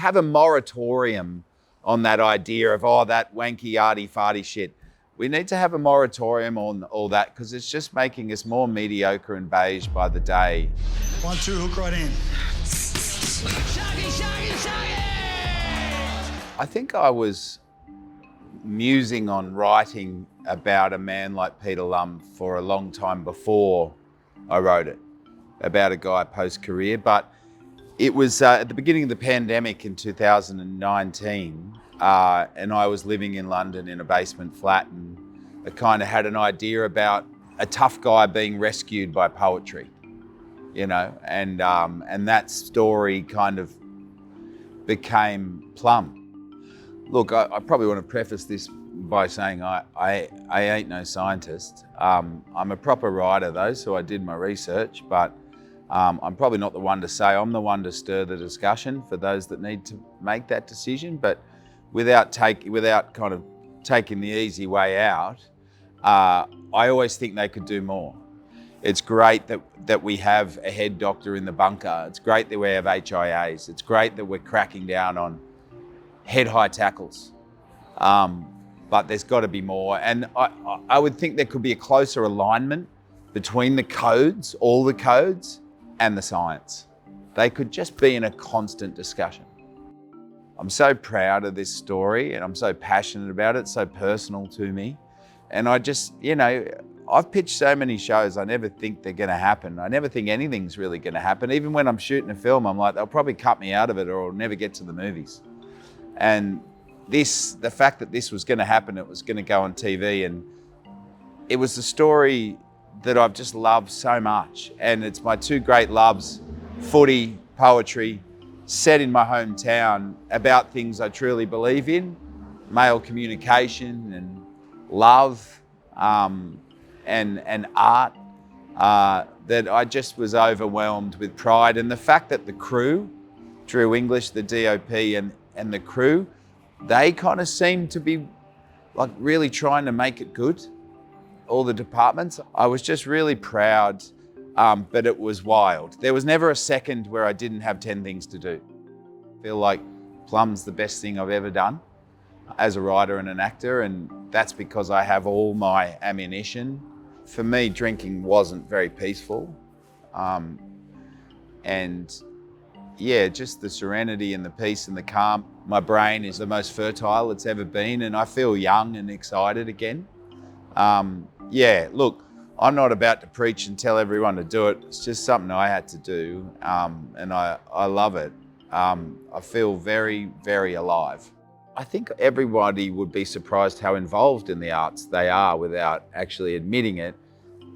have a moratorium on that idea of, oh, that wanky, arty, farty shit. We need to have a moratorium on all that because it's just making us more mediocre and beige by the day. 1, 2, hook right in. Shaggy, shaggy, shaggy! I think I was musing on writing about a man like Peter Plum for a long time before I wrote it, about a guy post-career, but it was at the beginning of the pandemic in 2019, and I was living in London in a basement flat, and I kind of had an idea about a tough guy being rescued by poetry, you know, and that story kind of became Plum. Look, I probably want to preface this by saying I ain't no scientist. I'm a proper writer though, so I did my research, but I'm probably not the one to say. I'm the one to stir the discussion for those that need to make that decision, but without kind of taking the easy way out, I always think they could do more. It's great that we have a head doctor in the bunker. It's great that we have HIAs. It's great that we're cracking down on head-high tackles. But there's got to be more. And I would think there could be a closer alignment between the codes, all the codes, and the science. They could just be in a constant discussion. I'm so proud of this story and I'm so passionate about it, it's so personal to me. And I just, you know, I've pitched so many shows, I never think they're gonna happen. I never think anything's really gonna happen. Even when I'm shooting a film, I'm like, they'll probably cut me out of it or I'll never get to the movies. And the fact that this was gonna happen, it was gonna go on TV, and it was the story that I've just loved so much. And it's my two great loves, footy, poetry, set in my hometown about things I truly believe in, male communication and love and art, that I just was overwhelmed with pride. And the fact that the crew, Drew English, the DOP and the crew, they kind of seemed to be like really trying to make it good. All the departments. I was just really proud, but it was wild. There was never a second where I didn't have 10 things to do. I feel like Plum's the best thing I've ever done as a writer and an actor, and that's because I have all my ammunition. For me, drinking wasn't very peaceful. And yeah, just the serenity and the peace and the calm. My brain is the most fertile it's ever been, and I feel young and excited again. Yeah, look, I'm not about to preach and tell everyone to do it. It's just something I had to do, and I love it. I feel very, very alive. I think everybody would be surprised how involved in the arts they are without actually admitting it.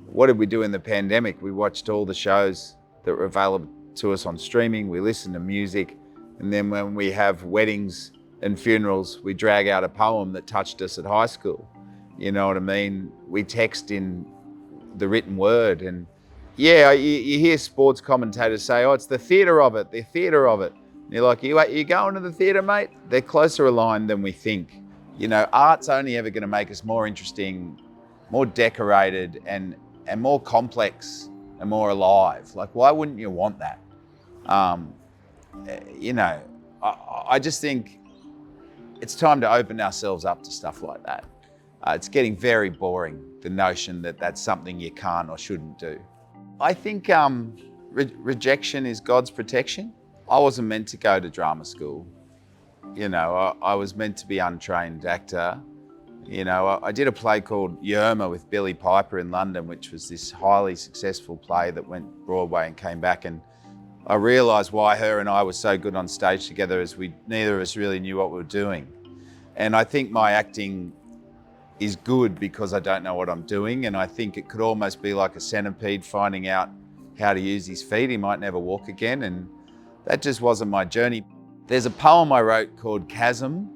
What did we do in the pandemic? We watched all the shows that were available to us on streaming. We listened to music. And then when we have weddings and funerals, we drag out a poem that touched us at high school. You know what I mean? We text in the written word. And yeah, you hear sports commentators say, oh, it's the theatre of it, the theatre of it. And you're like, you going to the theatre, mate? They're closer aligned than we think. You know, art's only ever going to make us more interesting, more decorated, and more complex and more alive. Like, why wouldn't you want that? You know, I just think it's time to open ourselves up to stuff like that. It's getting very boring, the notion that that's something you can't or shouldn't do. I think rejection is God's protection. I wasn't meant to go to drama school. You know, I was meant to be untrained actor. You know, I did a play called Yerma with Billy Piper in London, which was this highly successful play that went Broadway and came back. And I realised why her and I were so good on stage together, as neither of us really knew what we were doing. And I think my acting is good because I don't know what I'm doing, and I think it could almost be like a centipede finding out how to use his feet. He might never walk again, and that just wasn't my journey. There's a poem I wrote called Chasm,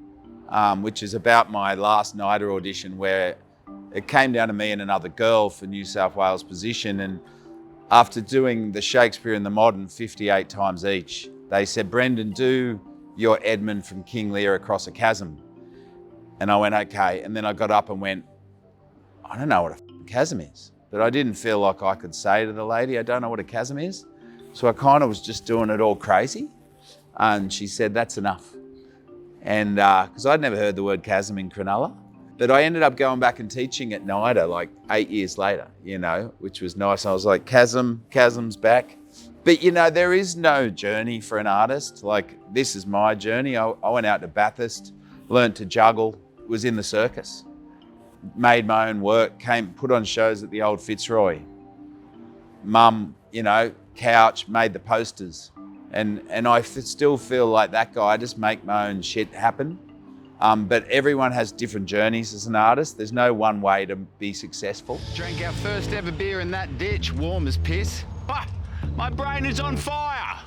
which is about my last NIDA audition, where it came down to me and another girl for New South Wales position, and after doing the Shakespeare and the Modern 58 times each, they said, Brendan, do your Edmund from King Lear across a chasm. And I went, okay. And then I got up and went, I don't know what a chasm is. But I didn't feel like I could say to the lady, I don't know what a chasm is. So I kind of was just doing it all crazy. And she said, that's enough. And because I'd never heard the word chasm in Cronulla, but I ended up going back and teaching at NIDA like 8 years later, you know, which was nice. I was like, chasm's back. But, you know, there is no journey for an artist. Like, this is my journey. I went out to Bathurst, learned to juggle, was in the circus, made my own work, put on shows at the old Fitzroy. Mum, you know, couch, made the posters. And I still feel like that guy. I just make my own shit happen. But everyone has different journeys as an artist. There's no one way to be successful. Drank our first ever beer in that ditch, warm as piss. Ah, my brain is on fire.